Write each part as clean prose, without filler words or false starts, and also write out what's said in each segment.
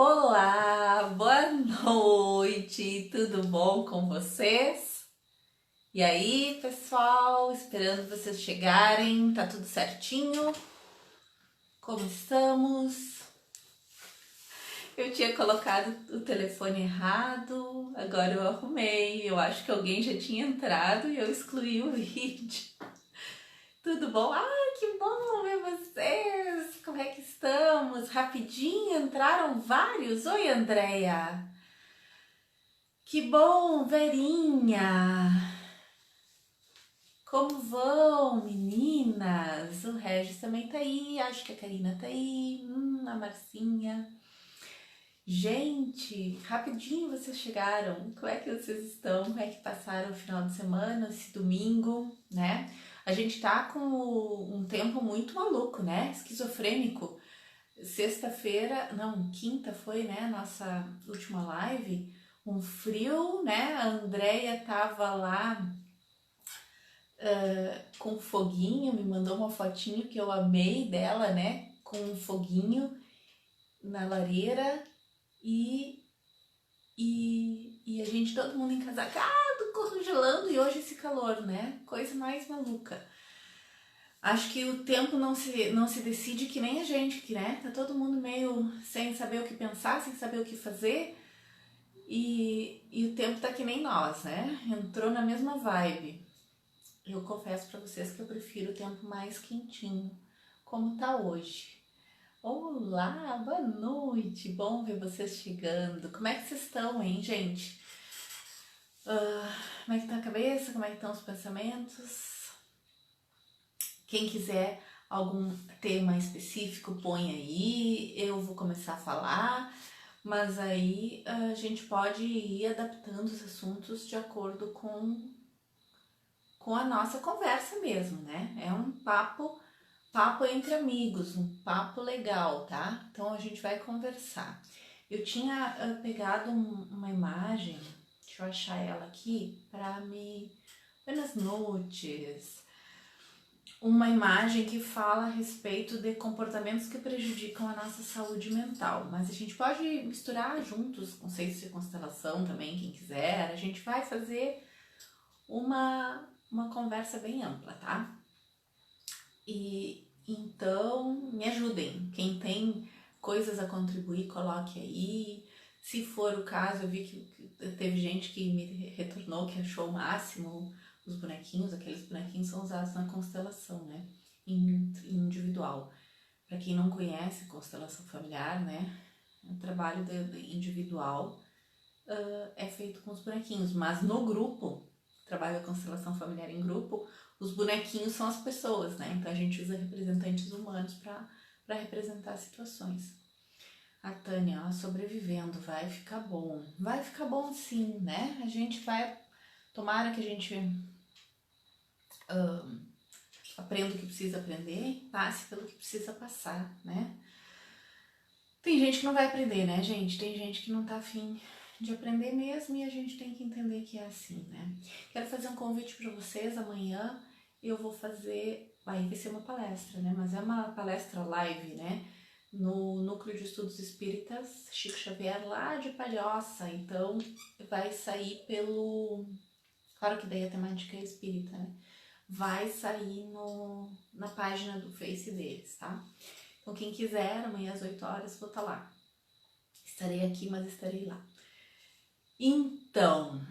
Olá, boa noite, tudo bom com vocês? E aí, pessoal, esperando vocês chegarem, tá tudo certinho? Como estamos? Eu tinha colocado o telefone errado, agora eu arrumei. Eu acho que alguém já tinha entrado e eu excluí o vídeo. Tudo bom? Ai, que bom ver vocês! Como é que estamos? Rapidinho entraram vários. Oi, Andréia! Que bom, Verinha! Como vão, meninas? O Regis também tá aí, acho que a Karina tá aí, a Marcinha. Gente, rapidinho vocês chegaram. Como é que vocês estão? Como é que passaram o final de semana, esse domingo, né? A gente tá com um tempo muito maluco, né? Esquizofrênico. Sexta-feira, não, quinta foi, né? Nossa última live. Um frio, né? A Andrea tava lá com foguinho, me mandou uma fotinho que eu amei dela, né? Com um foguinho na lareira e a gente, todo mundo encasacado, congelando, e hoje esse calor, né? Coisa mais maluca. Acho que o tempo não se decide que nem a gente, que, né? Tá todo mundo meio sem saber o que pensar, sem saber o que fazer. E o tempo tá que nem nós, né? Entrou na mesma vibe. Eu confesso pra vocês que eu prefiro o tempo mais quentinho, como tá hoje. Olá, boa noite, bom ver vocês chegando. Como é que vocês estão, hein, gente? Como é que tá a cabeça? Como é que estão os pensamentos? Quem quiser algum tema específico, põe aí, eu vou começar a falar, mas aí a gente pode ir adaptando os assuntos de acordo com a nossa conversa mesmo, né? É um papo entre amigos, um papo legal, tá? Então a gente vai conversar. Eu tinha pegado uma imagem, deixa eu achar ela aqui, para me... Buenas noites. Uma imagem que fala a respeito de comportamentos que prejudicam a nossa saúde mental. Mas a gente pode misturar juntos, conceitos de constelação também, quem quiser. A gente vai fazer uma conversa bem ampla, tá? E então me ajudem. Quem tem coisas a contribuir, coloque aí. Se for o caso, eu vi que teve gente que me retornou que achou o máximo os bonequinhos. Aqueles bonequinhos são usados na constelação, né? Individual. Para quem não conhece constelação familiar, né? O trabalho individual é feito com os bonequinhos, mas no grupo, trabalho da constelação familiar em grupo, os bonequinhos são as pessoas, né? Então a gente usa representantes humanos para representar situações. A Tânia, ó, sobrevivendo, vai ficar bom. Vai ficar bom sim, né? A gente vai... Tomara que a gente aprenda o que precisa aprender e passe pelo que precisa passar, né? Tem gente que não vai aprender, né, gente? Tem gente que não tá afim de aprender mesmo e a gente tem que entender que é assim, né? Quero fazer um convite para vocês. Amanhã eu vou fazer... Vai ser uma palestra, né? Mas é uma palestra live, né? No Núcleo de Estudos Espíritas Chico Xavier, lá de Palhoça. Então vai sair pelo... Claro que daí a temática é espírita, né? Vai sair na página do Face deles, tá? Então quem quiser, amanhã às 8 horas vou estar lá. Estarei aqui, mas estarei lá. Então,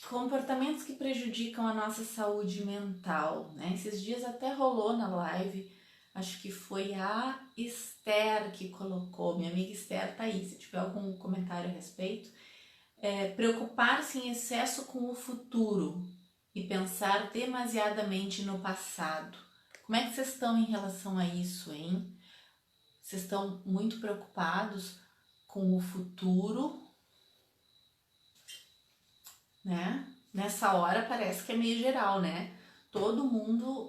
comportamentos que prejudicam a nossa saúde mental, né? Esses dias até rolou na live, acho que foi a Esther que colocou, minha amiga Esther tá aí, se tiver algum comentário a respeito. Preocupar-se em excesso com o futuro e pensar demasiadamente no passado. Como é que vocês estão em relação a isso, hein? Vocês estão muito preocupados com o futuro, né? Nessa hora parece que é meio geral, né? Todo mundo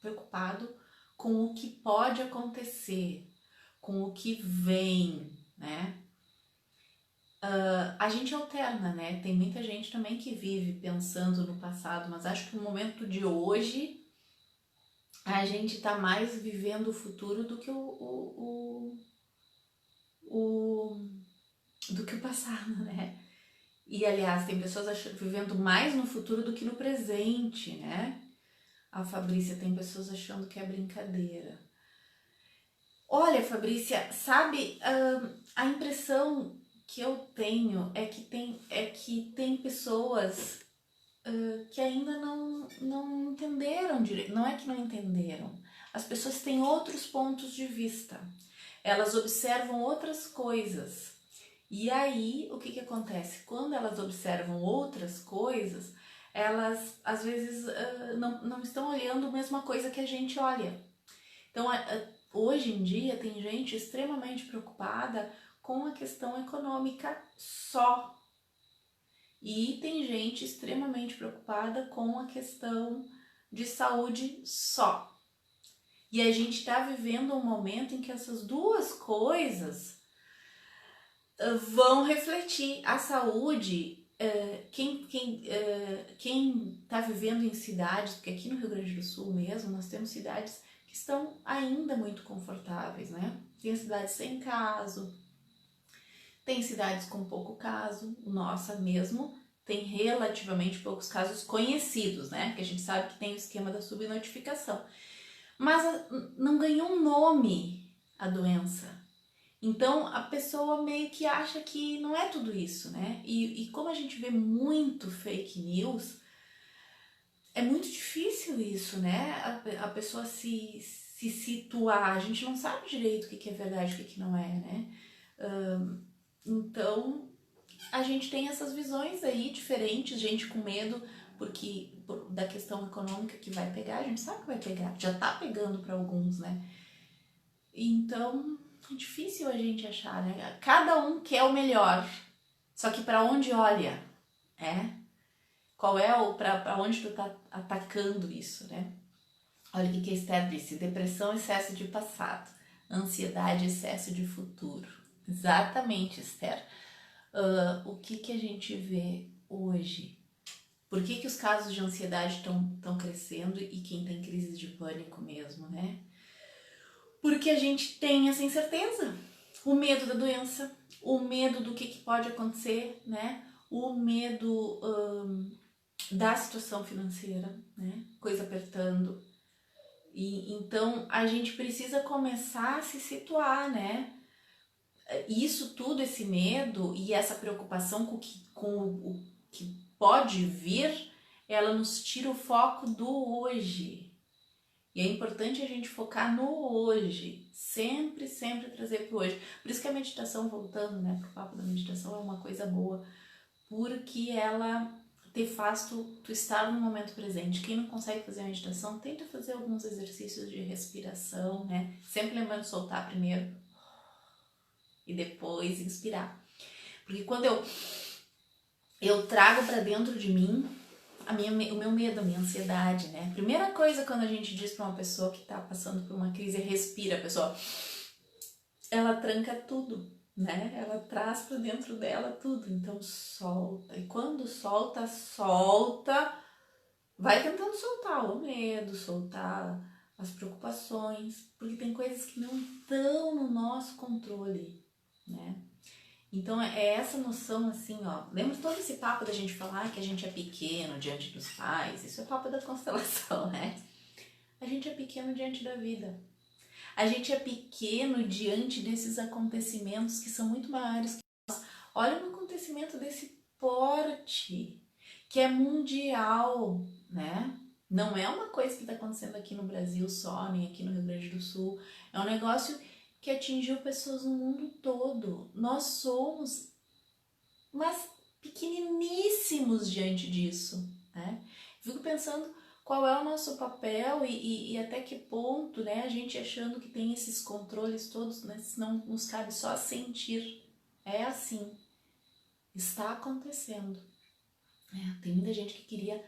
preocupado com o que pode acontecer, com o que vem, né? A gente alterna, né? Tem muita gente também que vive pensando no passado, mas acho que no momento de hoje a gente tá mais vivendo o futuro do que o passado, né? E, aliás, tem pessoas vivendo mais no futuro do que no presente, né? A Fabrícia, tem pessoas achando que é brincadeira. Olha, Fabrícia, sabe, a impressão que eu tenho é que tem pessoas que ainda não entenderam direito. Não é que não entenderam. As pessoas têm outros pontos de vista. Elas observam outras coisas. E aí, o que acontece? Quando elas observam outras coisas, elas às vezes não estão olhando a mesma coisa que a gente olha. Então, hoje em dia, tem gente extremamente preocupada com a questão econômica só. E tem gente extremamente preocupada com a questão de saúde só. E a gente está vivendo um momento em que essas duas coisas vão refletir. A saúde, quem está vivendo em cidades, porque aqui no Rio Grande do Sul mesmo, nós temos cidades que estão ainda muito confortáveis, né? Tem cidades sem caso, tem cidades com pouco caso, nossa mesmo tem relativamente poucos casos conhecidos, né? Porque a gente sabe que tem o esquema da subnotificação. Mas não ganhou um nome a doença. Então a pessoa meio que acha que não é tudo isso, né? E como a gente vê muito fake news, é muito difícil isso, né? A pessoa se situar, a gente não sabe direito o que é verdade e o que não é, né? Então a gente tem essas visões aí diferentes, gente com medo da questão econômica que vai pegar, a gente sabe que vai pegar, já tá pegando para alguns, né? Então é difícil a gente achar, né? Cada um quer o melhor, só que para onde olha, qual é para onde tu tá atacando isso, né? Olha o que a Esther disse: depressão, excesso de passado, ansiedade, excesso de futuro. Exatamente, Esther. O que a gente vê hoje? Por que os casos de ansiedade estão crescendo e quem tem crise de pânico mesmo, né? Porque a gente tem essa incerteza, o medo da doença, o medo do que pode acontecer, né? O medo da situação financeira, né? Coisa apertando. E então a gente precisa começar a se situar, né? Isso tudo, esse medo e essa preocupação com o que pode vir, ela nos tira o foco do hoje. E é importante a gente focar no hoje, sempre trazer para o hoje. Por isso que a meditação, voltando, né, pro papo da meditação, é uma coisa boa, porque ela te faz tu estar no momento presente. Quem não consegue fazer a meditação, tenta fazer alguns exercícios de respiração, né, sempre lembrando de soltar primeiro e depois inspirar. Porque quando eu trago para dentro de mim o meu medo, a minha ansiedade, né? Primeira coisa quando a gente diz para uma pessoa que tá passando por uma crise, respira, a pessoa, ela tranca tudo, né? Ela traz para dentro dela tudo, então solta. E quando solta, vai tentando soltar o medo, soltar as preocupações, porque tem coisas que não estão no nosso controle, né? Então é essa noção assim, ó. Lembra todo esse papo da gente falar que a gente é pequeno diante dos pais? Isso é papo da constelação, né? A gente é pequeno diante da vida. A gente é pequeno diante desses acontecimentos que são muito maiores que nós. Olha um acontecimento desse porte, que é mundial, né? Não é uma coisa que está acontecendo aqui no Brasil só, nem aqui no Rio Grande do Sul. É um negócio que atingiu pessoas no mundo todo. Nós somos, mas pequeniníssimos diante disso, né? Fico pensando qual é o nosso papel e até que ponto, né, a gente achando que tem esses controles todos, né, não nos cabe só sentir. É assim, está acontecendo. Tem muita gente que queria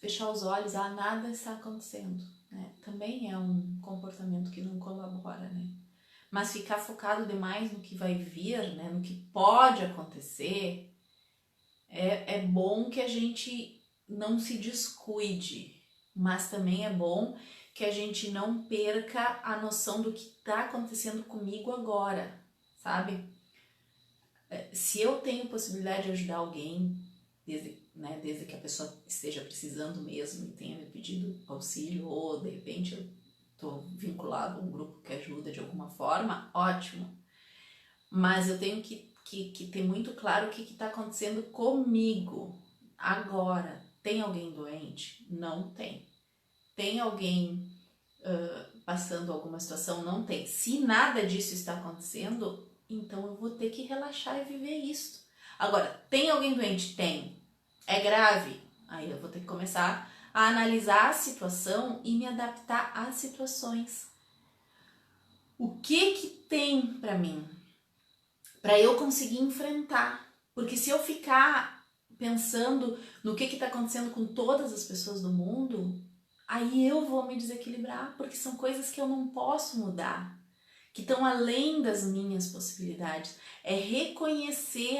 fechar os olhos, nada está acontecendo, né? Também é um comportamento que não colabora, né? Mas ficar focado demais no que vai vir, né, no que pode acontecer, é bom que a gente não se descuide, mas também é bom que a gente não perca a noção do que está acontecendo comigo agora, sabe? Se eu tenho possibilidade de ajudar alguém, desde que a pessoa esteja precisando mesmo e tenha me pedido auxílio, ou de repente eu estou vinculado a um grupo que ajuda de alguma forma, ótimo. Mas eu tenho que ter muito claro o que está acontecendo comigo agora. Tem alguém doente? Não tem. Tem alguém passando alguma situação? Não tem. Se nada disso está acontecendo, então eu vou ter que relaxar e viver isso. Agora, tem alguém doente? Tem. É grave? Aí eu vou ter que começar a analisar a situação e me adaptar às situações. O que tem para mim? Para eu conseguir enfrentar. Porque se eu ficar pensando no que está acontecendo com todas as pessoas do mundo, aí eu vou me desequilibrar, porque são coisas que eu não posso mudar, que estão além das minhas possibilidades. É reconhecer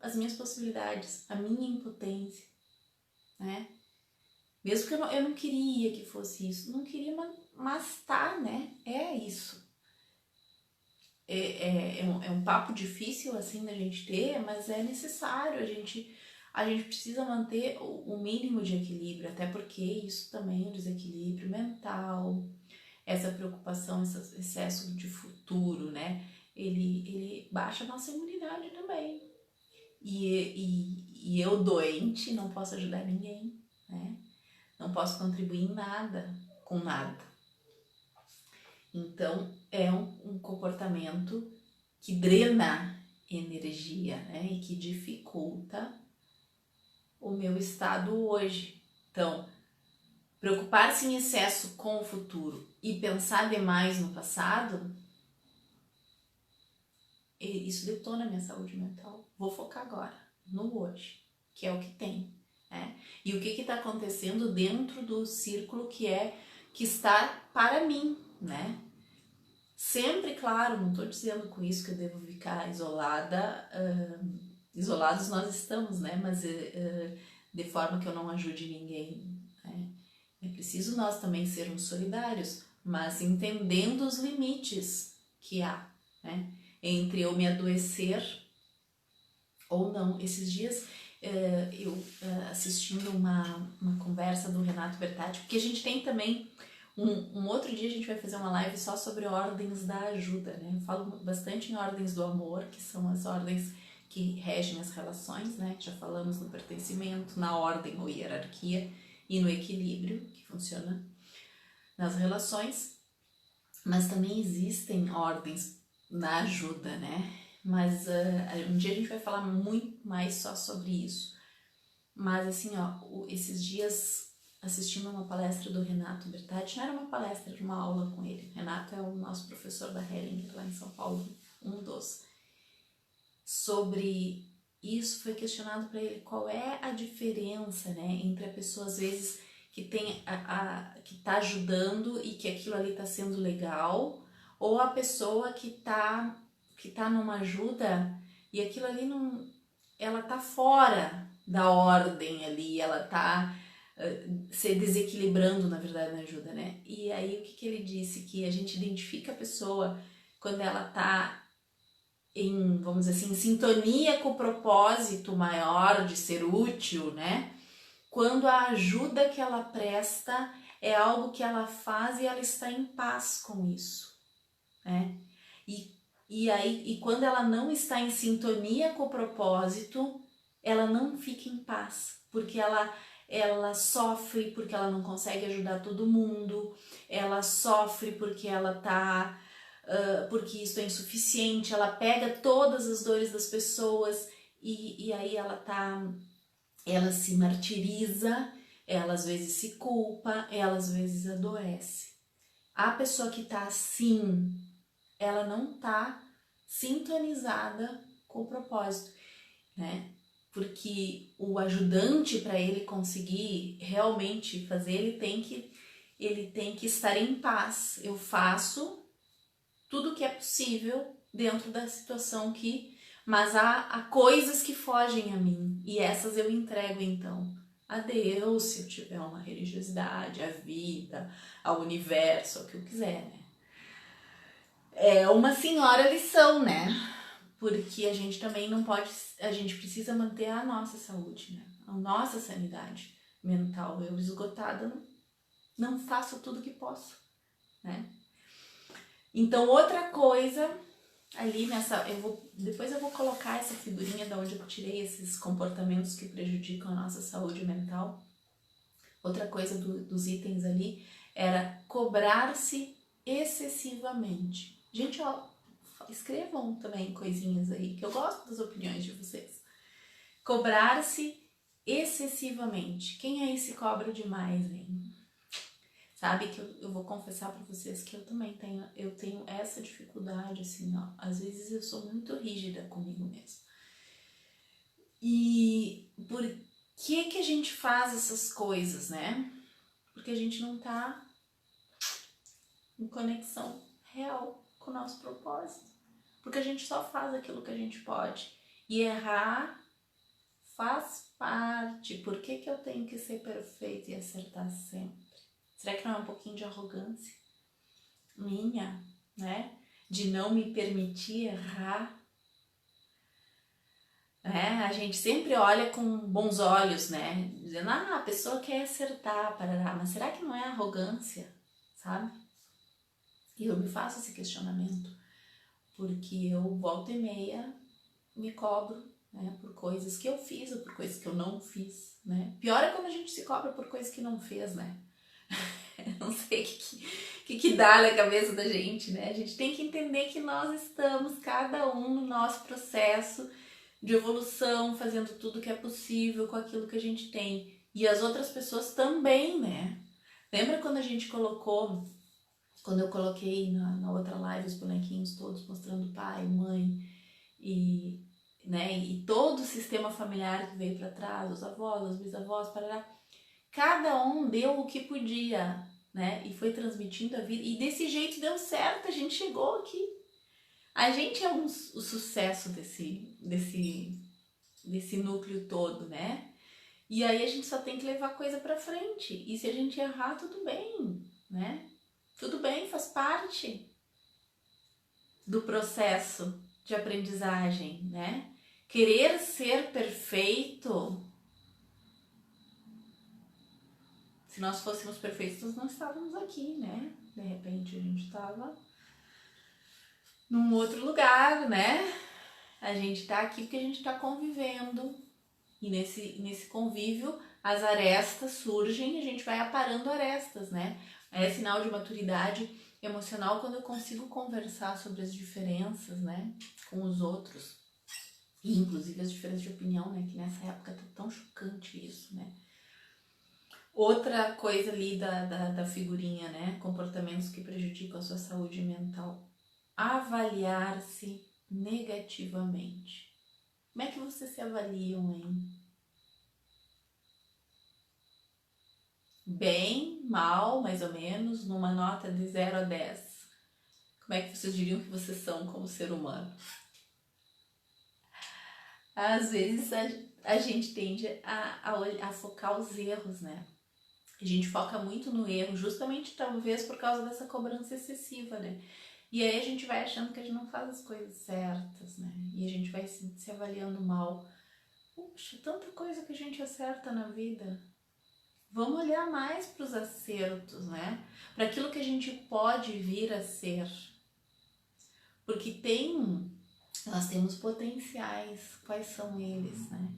as minhas possibilidades, a minha impotência, né? Mesmo que eu não queria que fosse isso, não queria, mas tá, né? É isso. É um papo difícil assim da gente ter, mas é necessário. A gente precisa manter o mínimo de equilíbrio, até porque isso também é um desequilíbrio mental, essa preocupação, esse excesso de futuro, né? Ele baixa a nossa imunidade também. E eu doente não posso ajudar ninguém, né? Não posso contribuir em nada, com nada. Então é um comportamento que drena energia, né? E que dificulta o meu estado hoje. Então, preocupar-se em excesso com o futuro e pensar demais no passado, isso detona a minha saúde mental. Vou focar agora, no hoje, que é o que tem, né? E o que está acontecendo dentro do círculo que está para mim, né? Sempre, claro, não estou dizendo com isso que eu devo ficar isolada, isolados nós estamos, né? Mas de forma que eu não ajude ninguém, né? É preciso nós também sermos solidários, mas entendendo os limites que há, né? Entre eu me adoecer ou não. Esses dias eu assistindo uma conversa do Renato Bertatti, porque a gente tem também um outro dia a gente vai fazer uma live só sobre ordens da ajuda, né? Eu falo bastante em ordens do amor, que são as ordens que regem as relações, né? Já falamos no pertencimento, na ordem ou hierarquia e no equilíbrio, que funciona nas relações, mas também existem ordens na ajuda, né? Mas um dia a gente vai falar muito mais só sobre isso. Mas assim, ó, esses dias assistindo uma palestra do Renato Bertatti, não era uma palestra, era uma aula com ele. Renato é o nosso professor da Hellinger lá em São Paulo, um dos. Sobre isso foi questionado para ele qual é a diferença, né, entre a pessoa às vezes que tem que tá ajudando e que aquilo ali tá sendo legal, ou a pessoa que tá numa ajuda e aquilo ali não, ela tá fora da ordem ali, ela tá se desequilibrando, na verdade, na ajuda, né? E aí o que ele disse? Que a gente identifica a pessoa quando ela tá em, vamos dizer assim, em sintonia com o propósito maior de ser útil, né? Quando a ajuda que ela presta é algo que ela faz e ela está em paz com isso, né? E quando ela não está em sintonia com o propósito, ela não fica em paz, porque ela sofre porque ela não consegue ajudar todo mundo, ela sofre porque ela tá porque isso é insuficiente, ela pega todas as dores das pessoas e aí ela se martiriza, ela às vezes se culpa, ela às vezes adoece. A pessoa que tá assim, ela não tá sintonizada com o propósito, né? Porque o ajudante, para ele conseguir realmente fazer, ele tem que estar em paz. Eu faço tudo que é possível dentro da situação mas há coisas que fogem a mim e essas eu entrego então a Deus, se eu tiver uma religiosidade, a vida, ao universo, ao que eu quiser, né? É uma senhora lição, né? porque a gente também não pode, a gente precisa manter a nossa saúde, né? A nossa sanidade mental. Eu esgotada não faço tudo que posso, né? Então, outra coisa ali nessa, depois eu vou colocar essa figurinha de onde eu tirei esses comportamentos que prejudicam a nossa saúde mental. Outra coisa dos itens ali era cobrar-se excessivamente. Gente, ó, escrevam também coisinhas aí, que eu gosto das opiniões de vocês. Cobrar-se excessivamente. Quem aí se cobra demais, hein? Sabe que eu vou confessar para vocês que eu também tenho essa dificuldade, assim, ó. Às vezes eu sou muito rígida comigo mesma. E por que a gente faz essas coisas, né? Porque a gente não tá em conexão real com o nosso propósito. Porque a gente só faz aquilo que a gente pode. E errar faz parte. Por que eu tenho que ser perfeita e acertar sempre? Será que não é um pouquinho de arrogância minha, né? De não me permitir errar? A gente sempre olha com bons olhos, né? Dizendo, a pessoa quer acertar, parará. Mas será que não é arrogância, sabe? E eu me faço esse questionamento, porque eu volta e meia me cobro, né? Por coisas que eu fiz ou por coisas que eu não fiz, né? Pior é quando a gente se cobra por coisas que não fez, né? Não sei o que dá na cabeça da gente, né? A gente tem que entender que nós estamos, cada um no nosso processo de evolução, fazendo tudo que é possível com aquilo que a gente tem. E as outras pessoas também, né? Lembra quando a gente colocou, quando eu coloquei na outra live os bonequinhos todos mostrando pai, mãe e, né, e todo o sistema familiar que veio para trás, os avós, os bisavós, parará. Cada um deu o que podia, né? E foi transmitindo a vida. E desse jeito deu certo, a gente chegou aqui. A gente é o sucesso desse núcleo todo, né? E aí a gente só tem que levar coisa pra frente. E se a gente errar, tudo bem, né? Tudo bem, faz parte do processo de aprendizagem, né? Querer ser perfeito. Se nós fôssemos perfeitos, nós não estávamos aqui, né? De repente a gente estava num outro lugar, né? A gente tá aqui porque a gente tá convivendo. E nesse convívio, as arestas surgem e a gente vai aparando arestas, né? É sinal de maturidade emocional quando eu consigo conversar sobre as diferenças, né? Com os outros. E inclusive as diferenças de opinião, né? Que nessa época tá tão chocante isso, né? Outra coisa ali da figurinha, né? Comportamentos que prejudicam a sua saúde mental. Avaliar-se negativamente. Como é que vocês se avaliam, hein? Bem, mal, mais ou menos, numa nota de 0 a 10. Como é que vocês diriam que vocês são como ser humano? Às vezes a gente tende a focar os erros, né? A gente foca muito no erro, justamente talvez por causa dessa cobrança excessiva, né? E aí a gente vai achando que a gente não faz as coisas certas, né? E a gente vai se avaliando mal. Puxa, tanta coisa que a gente acerta na vida. Vamos olhar mais para os acertos, né? Para aquilo que a gente pode vir a ser. Porque nós temos potenciais. Quais são eles, né?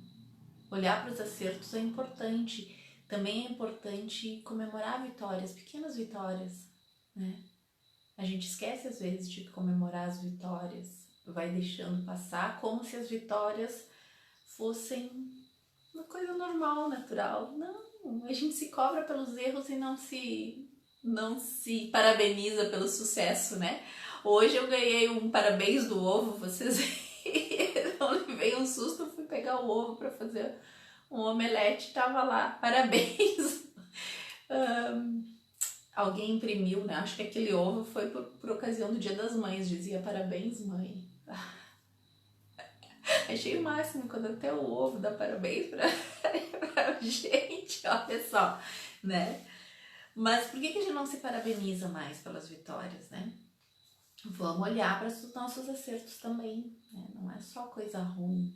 Olhar para os acertos é importante. Também é importante comemorar vitórias, pequenas vitórias, né? A gente esquece às vezes de comemorar as vitórias, vai deixando passar como se as vitórias fossem uma coisa normal, natural. Não, a gente se cobra pelos erros e não se parabeniza pelo sucesso, né? Hoje eu ganhei um parabéns do ovo, vocês viram, levei um susto, fui pegar o ovo para fazer um omelete, tava lá, parabéns. Alguém imprimiu, né? Acho que aquele ovo foi por ocasião do Dia das Mães, dizia parabéns, mãe. Achei o máximo quando até o ovo dá parabéns pra gente, olha só, né? Mas por que a gente não se parabeniza mais pelas vitórias, né? vamos olhar para os nossos acertos também, né? Não é só coisa ruim.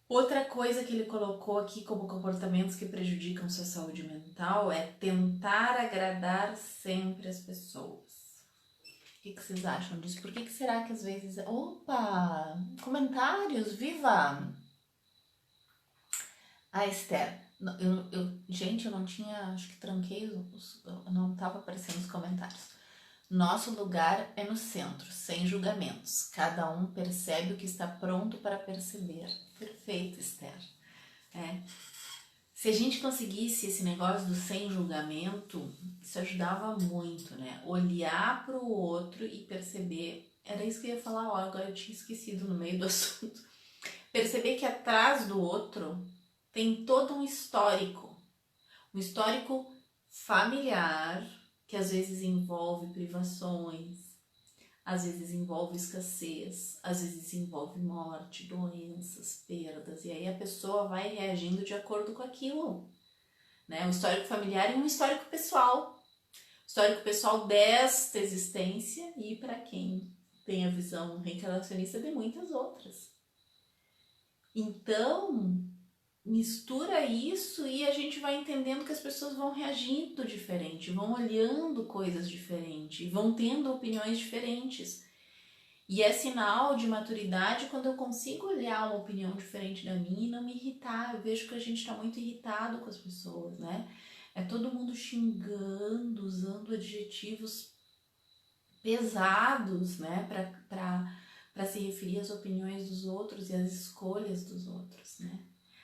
Outra coisa que ele colocou aqui como comportamentos que prejudicam sua saúde mental é tentar agradar sempre as pessoas. O que vocês acham disso? Por que será que às vezes... Opa! Comentários, viva! A Esther. Gente, eu não tinha... Acho que tranquei não estava aparecendo os comentários. Nosso lugar é no centro, sem julgamentos. Cada um percebe o que está pronto para perceber. Perfeito, Esther. Se a gente conseguisse esse negócio do sem julgamento, isso ajudava muito, né? Olhar para o outro e perceber. Era isso que eu ia falar, agora eu tinha esquecido no meio do assunto. Perceber que atrás do outro tem todo um histórico familiar, que às vezes envolve privações, às vezes envolve escassez, às vezes envolve morte, doenças, perdas, e aí a pessoa vai reagindo de acordo com aquilo, né? Um histórico familiar e um histórico pessoal. Histórico pessoal desta existência e, para quem tem a visão reencarnacionista, de muitas outras. Então, mistura isso e a gente vai entendendo que as pessoas vão reagindo diferente, vão olhando coisas diferentes, vão tendo opiniões diferentes. E é sinal de maturidade quando eu consigo olhar uma opinião diferente da minha e não me irritar. Eu vejo que a gente está muito irritado com as pessoas, né? É todo mundo xingando, usando adjetivos pesados, né? Para se referir às opiniões dos outros e às escolhas dos outros, né?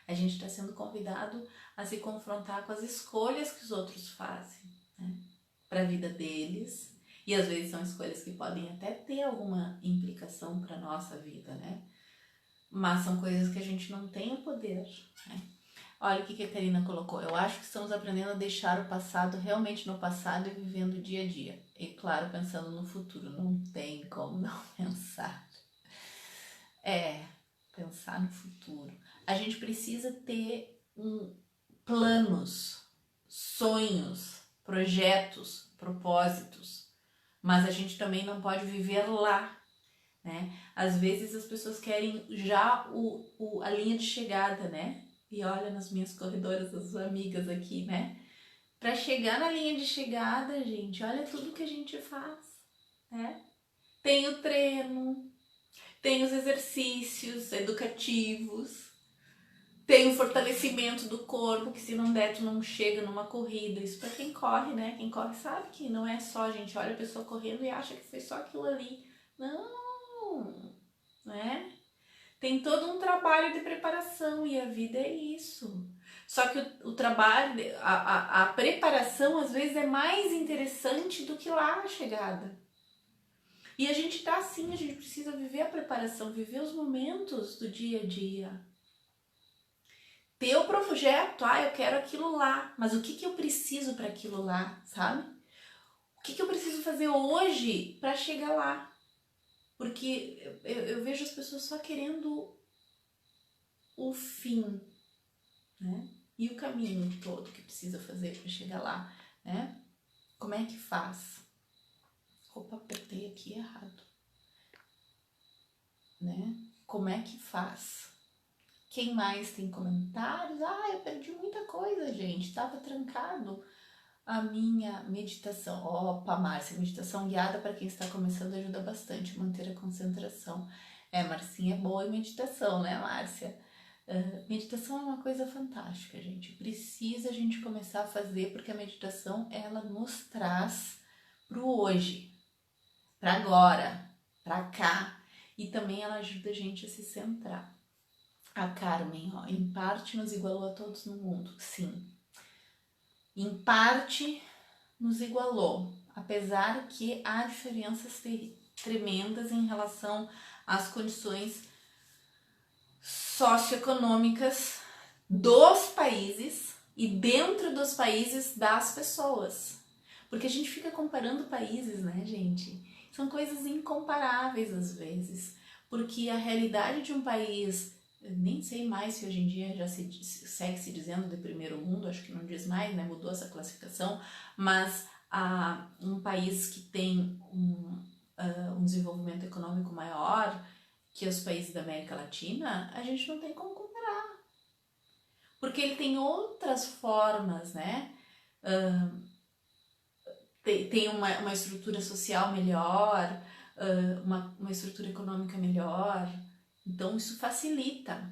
A gente está sendo convidado a se confrontar com as escolhas que os outros fazem, né? Para a vida deles. E às vezes são escolhas que podem até ter alguma implicação para a nossa vida, né? Mas são coisas que a gente não tem o poder, né? Olha o que a Karina colocou. Eu acho que estamos aprendendo a deixar o passado realmente no passado e vivendo o dia a dia. E claro, pensando no futuro. Não tem como não pensar. Pensar no futuro. A gente precisa ter planos, sonhos, projetos, propósitos. Mas a gente também não pode viver lá, né? Às vezes as pessoas querem já a linha de chegada, né? E olha nas minhas corredoras, as amigas aqui, né? Para chegar na linha de chegada, gente, olha tudo que a gente faz, né? Tem o treino, tem os exercícios educativos, tem o fortalecimento do corpo, que se não der, tu não chega numa corrida. Isso para quem corre, né? Quem corre sabe que não é só, a gente olha a pessoa correndo e acha que foi só aquilo ali. Não, né? Tem todo um trabalho de preparação e a vida é isso. Só que o trabalho, a preparação às vezes é mais interessante do que lá a chegada. E a gente tá assim, a gente precisa viver a preparação, viver os momentos do dia a dia. Ter o projeto, eu quero aquilo lá, mas o que eu preciso para aquilo lá, sabe? O que eu preciso fazer hoje para chegar lá? Porque eu vejo as pessoas só querendo o fim, né? E o caminho todo que precisa fazer para chegar lá, né? Como é que faz? Opa, apertei aqui errado, né? Como é que faz? Quem mais tem comentários? Eu perdi muita coisa, gente. Estava trancado a minha meditação. Opa, Márcia, meditação guiada para quem está começando ajuda bastante a manter a concentração. Marcinha é boa em meditação, né, Márcia? Meditação é uma coisa fantástica, gente. Precisa a gente começar a fazer, porque a meditação, ela nos traz pro hoje, para agora, para cá. E também ela ajuda a gente a se centrar. A Carmen, em parte nos igualou a todos no mundo. Sim. Em parte nos igualou, apesar que há diferenças tremendas em relação às condições socioeconômicas dos países e dentro dos países das pessoas. Porque a gente fica comparando países, né, gente? São coisas incomparáveis às vezes. Porque a realidade de um país, eu nem sei mais se hoje em dia já segue se dizendo de primeiro mundo, acho que não diz mais, né? Mudou essa classificação, mas a um país que tem um desenvolvimento econômico maior que os países da América Latina, a gente não tem como comparar. Porque ele tem outras formas, né? Tem uma estrutura social melhor, uma estrutura econômica melhor. Então, isso facilita,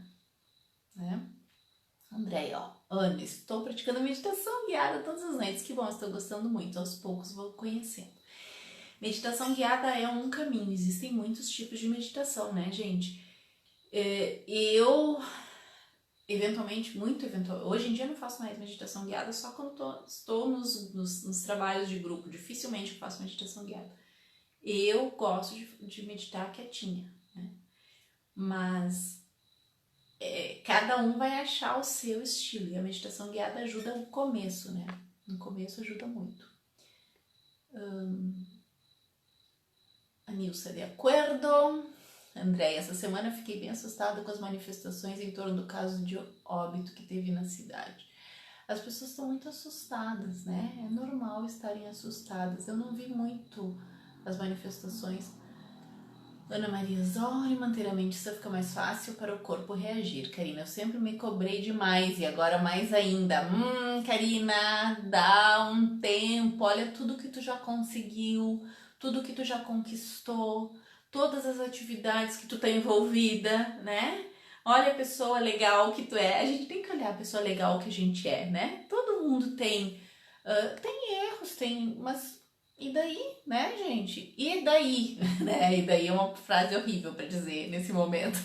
né? Andréia, ó. Ana, estou praticando meditação guiada todas as noites. Que bom, estou gostando muito. Aos poucos vou conhecendo. Meditação guiada é um caminho. Existem muitos tipos de meditação, né, gente? Eu, eventualmente, hoje em dia não faço mais meditação guiada, só quando estou nos trabalhos de grupo. Dificilmente eu faço meditação guiada. Eu gosto de meditar quietinha, né? Mas cada um vai achar o seu estilo. E a meditação guiada ajuda no começo, né? No começo ajuda muito. A Nilce, de acordo. Andréia, essa semana eu fiquei bem assustada com as manifestações em torno do caso de óbito que teve na cidade. As pessoas estão muito assustadas, né? É normal estarem assustadas. Eu não vi muito as manifestações. Ana Maria Zori, manter a mente só fica mais fácil para o corpo reagir. Karina, eu sempre me cobrei demais e agora mais ainda. Karina, dá um tempo, olha tudo que tu já conseguiu, tudo que tu já conquistou, todas as atividades que tu tá envolvida, né? Olha a pessoa legal que tu é. A gente tem que olhar a pessoa legal que a gente é, né? Todo mundo tem erros, mas e daí, né, gente? E daí? Né? E daí é uma frase horrível para dizer nesse momento.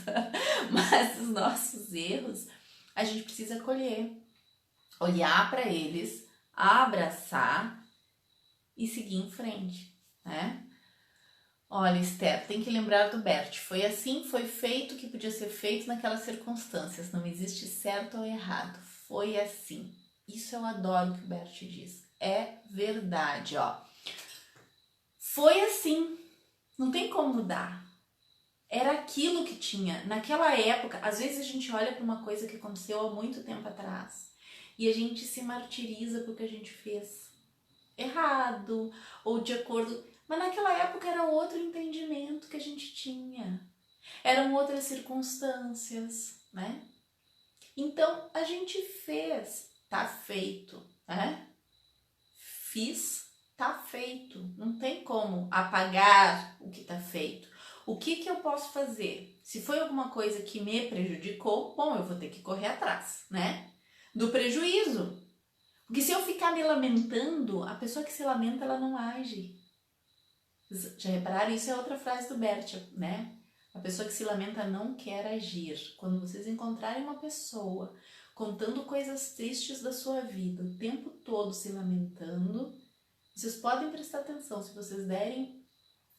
Mas os nossos erros, a gente precisa acolher, olhar para eles, abraçar e seguir em frente, né? Olha, Esther, tem que lembrar do Bert. Foi assim, foi feito o que podia ser feito naquelas circunstâncias. Não existe certo ou errado. Foi assim. Isso eu adoro que o Bert diz. É verdade, ó. Foi assim. Não tem como mudar. Era aquilo que tinha. Naquela época, às vezes a gente olha para uma coisa que aconteceu há muito tempo atrás e a gente se martiriza porque a gente fez errado ou de acordo. Mas naquela época era outro entendimento que a gente tinha. Eram outras circunstâncias, né? Então a gente fez, tá feito, né? Fiz, tá feito. Não tem como apagar o que tá feito. O que eu posso fazer? Se foi alguma coisa que me prejudicou, bom, eu vou ter que correr atrás, né? Do prejuízo. Porque se eu ficar me lamentando, a pessoa que se lamenta, ela não age. Já repararam? Isso é outra frase do Bert, né? A pessoa que se lamenta não quer agir. Quando vocês encontrarem uma pessoa contando coisas tristes da sua vida, o tempo todo se lamentando, vocês podem prestar atenção. Se vocês derem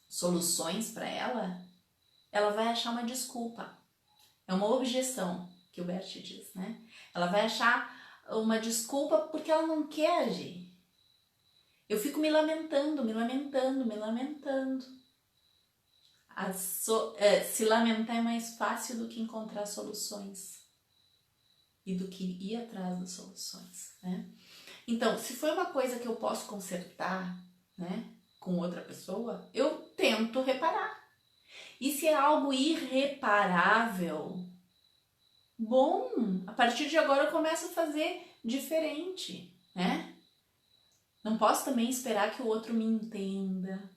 soluções para ela, ela vai achar uma desculpa. É uma objeção que o Bert diz, né? Ela vai achar uma desculpa porque ela não quer agir. Eu fico me lamentando. Se lamentar é mais fácil do que encontrar soluções e do que ir atrás das soluções, né? Então, se foi uma coisa que eu posso consertar, né, com outra pessoa, eu tento reparar. E se é algo irreparável, bom, a partir de agora eu começo a fazer diferente, né? Não posso também esperar que o outro me entenda,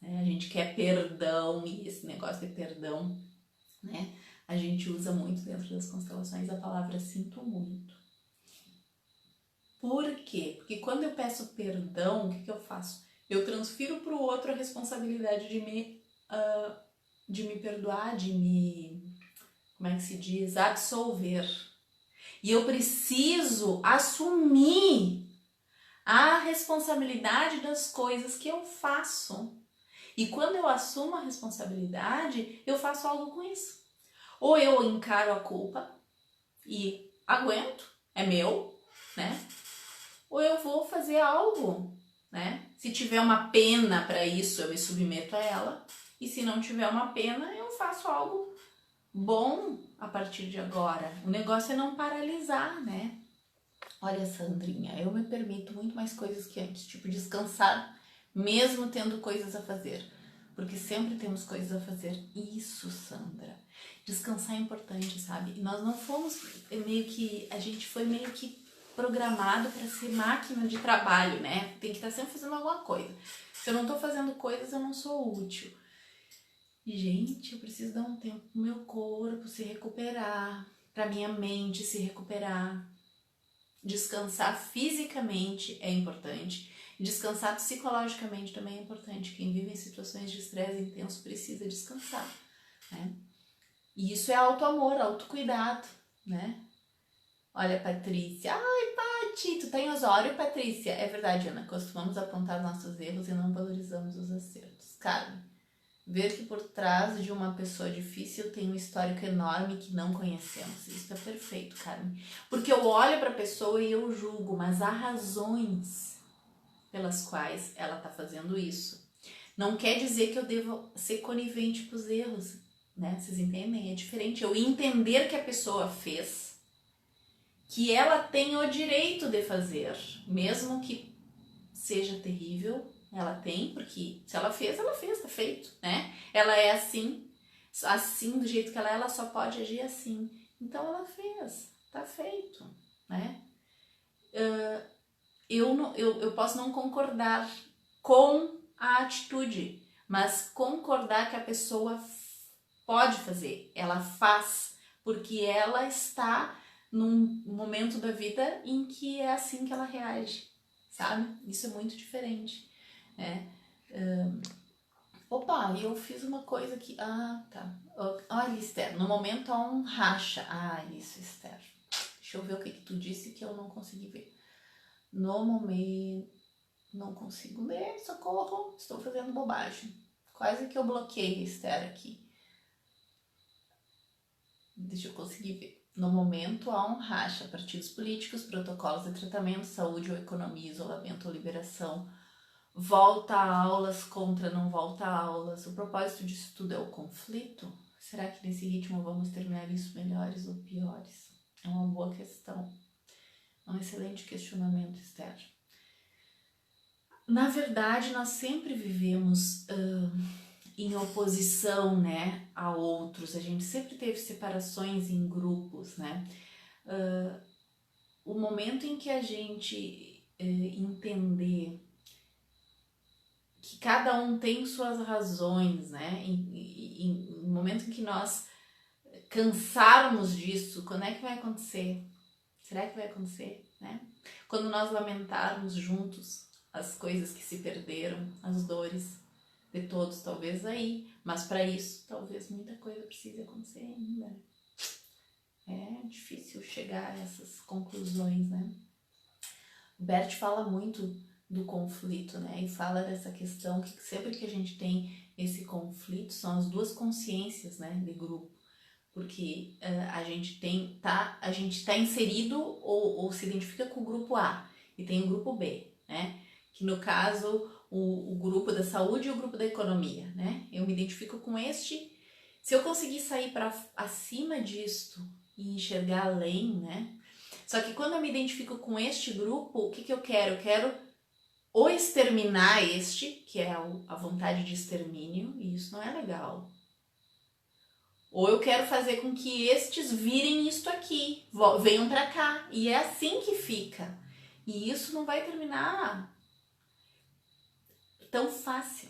né? A gente quer perdão e esse negócio de perdão, né? A gente usa muito dentro das constelações a palavra sinto muito. Por quê? Porque quando eu peço perdão, o que eu faço? Eu transfiro para o outro a responsabilidade de me perdoar, como é que se diz? Absolver. E eu preciso assumir a responsabilidade das coisas que eu faço. E quando eu assumo a responsabilidade, eu faço algo com isso. Ou eu encaro a culpa e aguento, é meu, né? Ou eu vou fazer algo, né? Se tiver uma pena para isso, eu me submeto a ela. E se não tiver uma pena, eu faço algo bom a partir de agora. O negócio é não paralisar, né? Olha, Sandrinha, eu me permito muito mais coisas que antes, tipo descansar, mesmo tendo coisas a fazer. Porque sempre temos coisas a fazer. Isso, Sandra. Descansar é importante, sabe? E nós não fomos a gente foi meio que programado para ser máquina de trabalho, né? Tem que estar sempre fazendo alguma coisa. Se eu não tô fazendo coisas, eu não sou útil. E, gente, eu preciso dar um tempo pro meu corpo se recuperar, pra minha mente se recuperar. Descansar fisicamente é importante. Descansar psicologicamente também é importante. Quem vive em situações de estresse intenso precisa descansar, né? E isso é auto-amor, autocuidado, né? Olha, Patrícia. Ai, Pati, tu tá em Osório, Patrícia? É verdade, Ana. Costumamos apontar nossos erros e não valorizamos os acertos. Carmen, ver que por trás de uma pessoa difícil tem um histórico enorme que não conhecemos. Isso é perfeito, Carmen. Porque eu olho para a pessoa e eu julgo, mas há razões pelas quais ela está fazendo isso. Não quer dizer que eu devo ser conivente com os erros, né? Vocês entendem? É diferente eu entender que a pessoa fez, que ela tem o direito de fazer, mesmo que seja terrível, ela tem, porque se ela fez, tá feito, né? Ela é assim do jeito que ela só pode agir assim. Então ela fez, tá feito, né? Eu posso não concordar com a atitude, mas concordar que a pessoa pode fazer, ela faz, porque ela está num momento da vida em que é assim que ela reage, sabe? Isso é muito diferente, né? Opa, eu fiz uma coisa que... Ah, tá. Olha, Esther, no momento há um racha. Ah, isso, Esther. Deixa eu ver o que tu disse que eu não consegui ver. No momento... Não consigo ler, socorro. Estou fazendo bobagem. Quase que eu bloqueei, Esther, aqui. Deixa eu conseguir ver. No momento há um racha. Partidos políticos, protocolos de tratamento, saúde ou economia, isolamento ou liberação. Volta a aulas contra não volta a aulas. O propósito disso tudo é o conflito? Será que nesse ritmo vamos terminar isso melhores ou piores? É uma boa questão. É um excelente questionamento, Esther. Na verdade, nós sempre vivemos em oposição, né, a outros. A gente sempre teve separações em grupos, né? O momento em que a gente entender que cada um tem suas razões, né? No momento em que nós cansarmos disso, quando é que vai acontecer? Será que vai acontecer, né? Quando nós lamentarmos juntos as coisas que se perderam, as dores de todos, talvez aí, mas para isso, talvez muita coisa precise acontecer ainda. É difícil chegar a essas conclusões, né? O Bert fala muito do conflito, né? E fala dessa questão que sempre que a gente tem esse conflito são as duas consciências, né, de grupo, porque a gente tá inserido ou se identifica com o grupo A e tem o grupo B, né? Que no caso o grupo da saúde e o grupo da economia, né? Eu me identifico com este. Se eu conseguir sair para acima disto e enxergar além, né? Só que quando eu me identifico com este grupo, o que eu quero? Eu quero ou exterminar este, que é a vontade de extermínio, e isso não é legal. Ou eu quero fazer com que estes virem isto aqui, venham para cá. E é assim que fica. E isso não vai terminar tão fácil,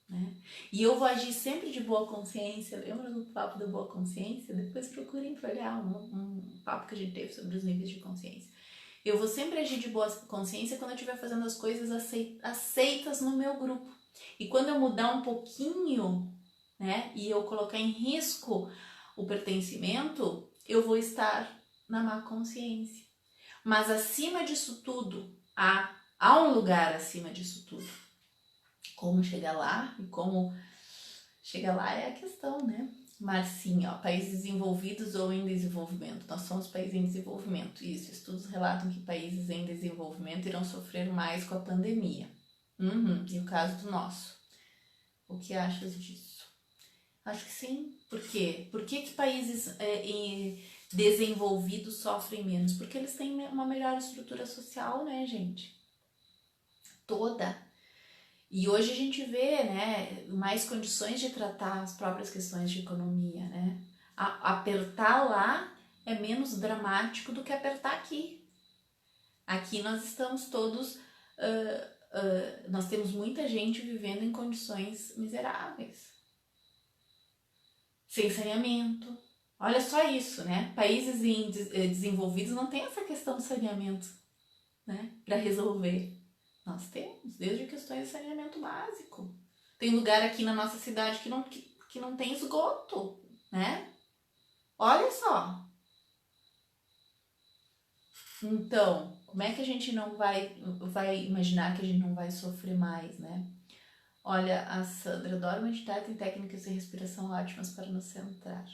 né? E eu vou agir sempre de boa consciência. Lembra do papo da boa consciência? Depois procurem para olhar um papo que a gente teve sobre os níveis de consciência. Eu vou sempre agir de boa consciência quando eu estiver fazendo as coisas aceitas no meu grupo. E quando eu mudar um pouquinho, né, e eu colocar em risco o pertencimento, eu vou estar na má consciência. Mas acima disso tudo, há um lugar acima disso tudo. Como chegar lá e como chegar lá é a questão, né? Marcinha, ó, países desenvolvidos ou em desenvolvimento. Nós somos países em desenvolvimento. Isso, estudos relatam que países em desenvolvimento irão sofrer mais com a pandemia. E o caso do nosso. O que achas disso? Acho que sim. Por quê? Por que países desenvolvidos sofrem menos? Porque eles têm uma melhor estrutura social, né, gente? Toda. E hoje a gente vê, né, mais condições de tratar as próprias questões de economia, né? Apertar lá é menos dramático do que apertar aqui. Aqui nós estamos todos, nós temos muita gente vivendo em condições miseráveis, sem saneamento. Olha só isso, né? Países desenvolvidos não tem essa questão do saneamento, né, para resolver. Nós temos, desde questões de saneamento básico. Tem lugar aqui na nossa cidade que não tem esgoto, né? Olha só. Então, como é que a gente não vai imaginar que a gente não vai sofrer mais, né? Olha, a Sandra adora meditar, tem técnicas de respiração ótimas para nos centrar.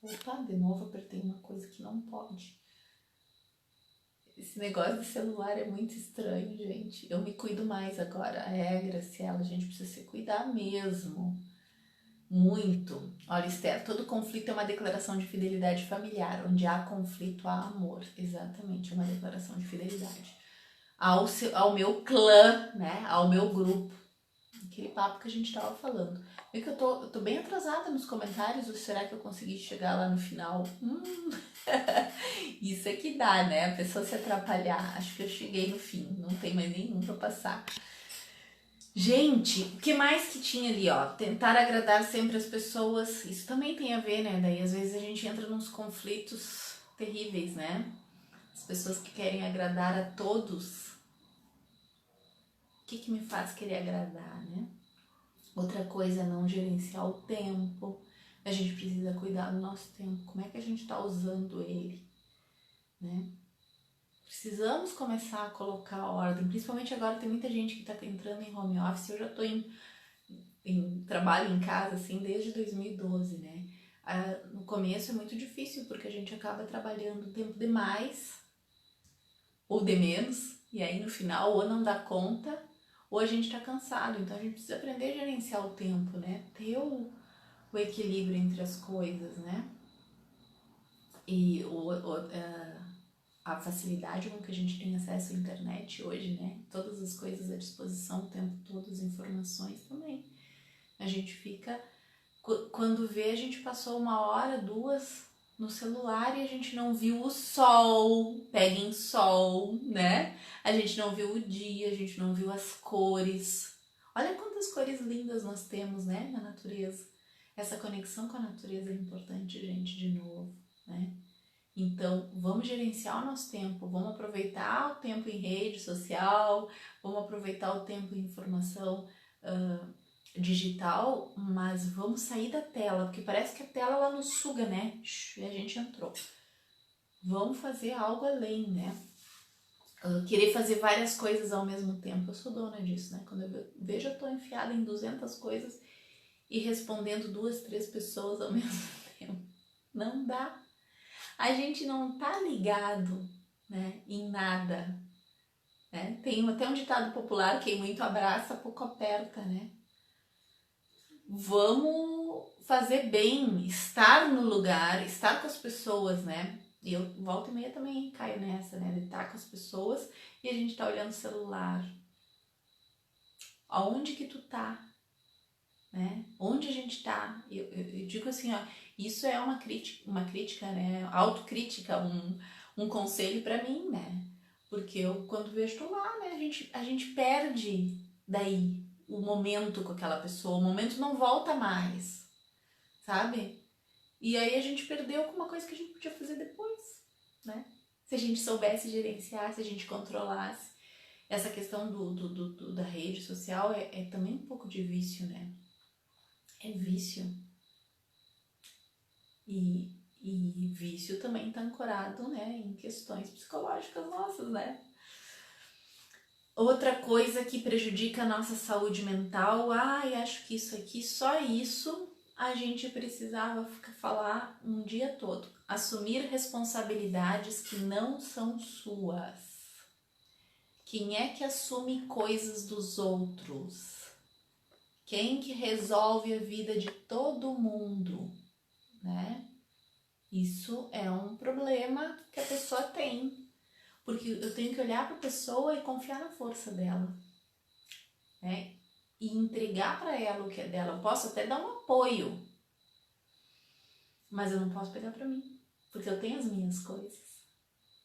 Opa, de novo apertei uma coisa que não pode. Esse negócio de celular é muito estranho, gente. Eu me cuido mais agora. A Graciela, a gente precisa se cuidar mesmo. Muito. Olha, Esther, todo conflito é uma declaração de fidelidade familiar. Onde há conflito, há amor. Exatamente, é uma declaração de fidelidade. Ao meu clã, né? Ao meu grupo. Aquele papo que a gente tava falando. Vê que eu tô bem atrasada nos comentários, ou será que eu consegui chegar lá no final? Isso é que dá, né? A pessoa se atrapalhar. Acho que eu cheguei no fim, não tem mais nenhum pra passar. Gente, o que mais que tinha ali, ó? Tentar agradar sempre as pessoas. Isso também tem a ver, né? Daí às vezes a gente entra nos conflitos terríveis, né? As pessoas que querem agradar a todos. O que me faz querer agradar, né? Outra coisa é não gerenciar o tempo. A gente precisa cuidar do nosso tempo. Como é que a gente está usando ele, né? Precisamos começar a colocar ordem. Principalmente agora tem muita gente que está entrando em home office. Eu já estou em trabalho em casa assim desde 2012, né? No começo é muito difícil porque a gente acaba trabalhando tempo demais ou de menos. E aí no final ou não dá conta ou a gente está cansado. Então a gente precisa aprender a gerenciar o tempo, né? Ter o equilíbrio entre as coisas, né? E a facilidade com que a gente tem acesso à internet hoje, né? Todas as coisas à disposição o tempo todo, as informações também. A gente fica... Quando vê, a gente passou 1 hora, 2 no celular e a gente não viu o sol, pega em sol, né? A gente não viu o dia, a gente não viu as cores. Olha quantas cores lindas nós temos, né, na natureza. Essa conexão com a natureza é importante, gente, de novo, né? Então, vamos gerenciar o nosso tempo, vamos aproveitar o tempo em rede social, vamos aproveitar o tempo em informação digital, mas vamos sair da tela, porque parece que a tela ela nos suga, né? E a gente entrou. Vamos fazer algo além, né? Querer fazer várias coisas ao mesmo tempo. Eu sou dona disso, né? Quando eu vejo, eu tô enfiada em 200 coisas e respondendo 2, 3 pessoas ao mesmo tempo. Não dá. A gente não tá ligado, né, em nada, né? Tem até um ditado popular: quem muito abraça, pouco aperta, né? Vamos fazer bem, estar no lugar, estar com as pessoas, né? E eu volta e meia também caio nessa, né? De estar com as pessoas e a gente tá olhando o celular. Aonde que tu tá? Né? Onde a gente tá? Eu digo assim, ó, isso é uma crítica, né? Autocrítica, um conselho para mim, né? Porque eu, quando vejo, tô lá, né? A gente perde daí o momento com aquela pessoa, o momento não volta mais, sabe? E aí a gente perdeu com uma coisa que a gente podia fazer depois, né? Se a gente soubesse gerenciar, se a gente controlasse. Essa questão da rede social é também um pouco de vício, né? É vício. E vício também está ancorado, né, em questões psicológicas nossas, né? Outra coisa que prejudica a nossa saúde mental, acho que isso aqui, só isso, a gente precisava falar um dia todo. Assumir responsabilidades que não são suas. Quem é que assume coisas dos outros? Quem que resolve a vida de todo mundo, né? Isso é um problema que a pessoa tem. Porque eu tenho que olhar para a pessoa e confiar na força dela, né? E entregar para ela o que é dela. Eu posso até dar um apoio, mas eu não posso pegar para mim, porque eu tenho as minhas coisas,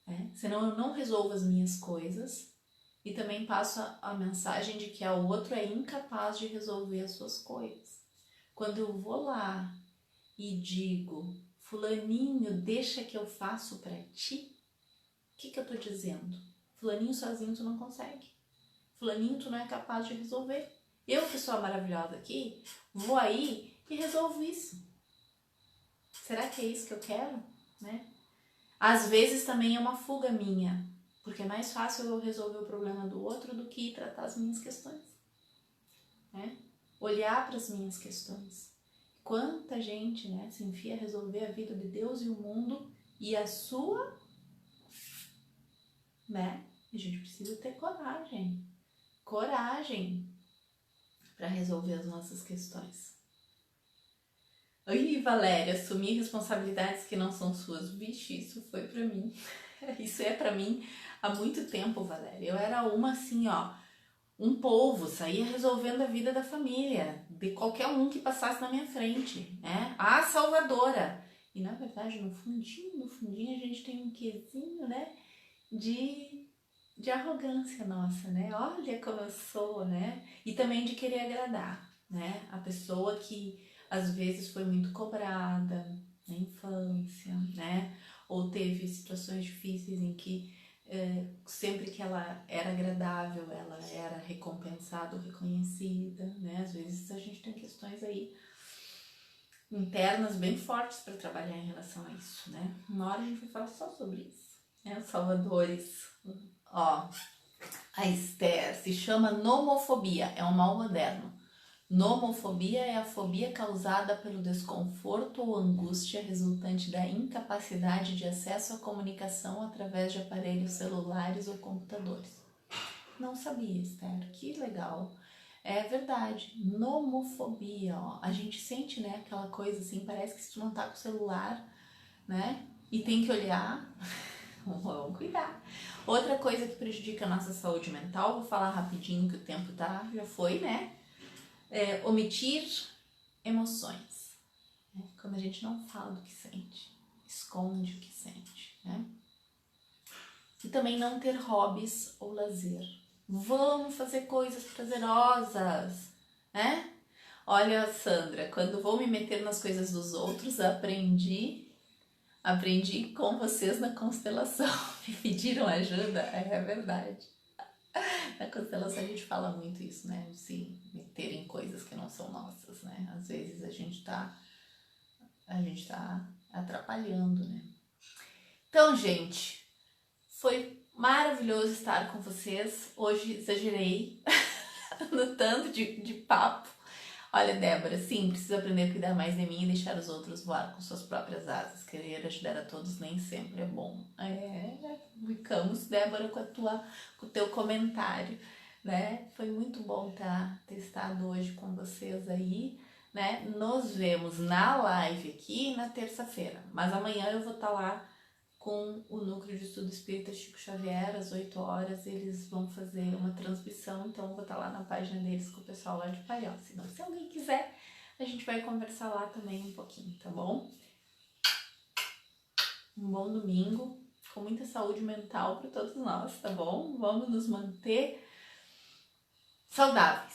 né? Senão eu não resolvo as minhas coisas e também passo a mensagem de que o outro é incapaz de resolver as suas coisas. Quando eu vou lá e digo, fulaninho, deixa que eu faço para ti, o que eu tô dizendo? Fulaninho sozinho tu não consegue. Fulaninho tu não é capaz de resolver. Eu que sou a maravilhosa aqui, vou aí e resolvo isso. Será que é isso que eu quero? Né? Às vezes também é uma fuga minha, porque é mais fácil eu resolver o problema do outro do que ir tratar as minhas questões. Né? Olhar para as minhas questões. Quanta gente, né, se enfia a resolver a vida de Deus e o mundo e a sua, né? A gente precisa ter coragem. Coragem para resolver as nossas questões. Oi, Valéria, assumir responsabilidades que não são suas. Vixe, isso foi pra mim. Isso é pra mim há muito tempo, Valéria. Eu era uma assim, ó, um polvo, saía resolvendo a vida da família, de qualquer um que passasse na minha frente, né? A salvadora. E na verdade, no fundinho, a gente tem um quesinho, né, de arrogância nossa, né? Olha como eu sou, né? E também de querer agradar, né? A pessoa que às vezes foi muito cobrada na infância, né? Ou teve situações difíceis em que sempre que ela era agradável, ela era recompensada ou reconhecida, né? Às vezes a gente tem questões aí internas bem fortes para trabalhar em relação a isso, né? Uma hora a gente vai falar só sobre isso, né? Os salvadores, ó, a Esther se chama nomofobia, é um mal moderno. Nomofobia é a fobia causada pelo desconforto ou angústia resultante da incapacidade de acesso à comunicação através de aparelhos celulares ou computadores. Não sabia, Esther, que legal. É verdade, nomofobia, ó. A gente sente, né, aquela coisa assim, parece que se tu não tá com o celular, né, e tem que olhar, vamos cuidar. Outra coisa que prejudica a nossa saúde mental, vou falar rapidinho que o tempo já foi, né? Omitir emoções. Né? Quando a gente não fala do que sente, esconde o que sente, né? E também não ter hobbies ou lazer. Vamos fazer coisas prazerosas, né? Olha, Sandra, quando vou me meter nas coisas dos outros, aprendi com vocês na constelação. Me pediram ajuda, é verdade. Na constelação a gente fala muito isso, né? De se meter em coisas que não são nossas, né? Às vezes a gente tá atrapalhando, né? Então, gente, foi maravilhoso estar com vocês. Hoje exagerei no tanto de papo. Olha, Débora, sim, preciso aprender a cuidar mais de mim e deixar os outros voar com suas próprias asas. Querer ajudar a todos nem sempre é bom. Ficamos, Débora, com o teu comentário, né? Foi muito bom ter estado hoje com vocês aí, né? Nos vemos na live aqui na terça-feira, mas amanhã eu vou estar lá com o Núcleo de Estudo Espírita Chico Xavier, às 8 horas, eles vão fazer uma transmissão, então eu vou estar lá na página deles com o pessoal lá de Palhoça. Então, se alguém quiser, a gente vai conversar lá também um pouquinho, tá bom? Um bom domingo, com muita saúde mental para todos nós, tá bom? Vamos nos manter saudáveis.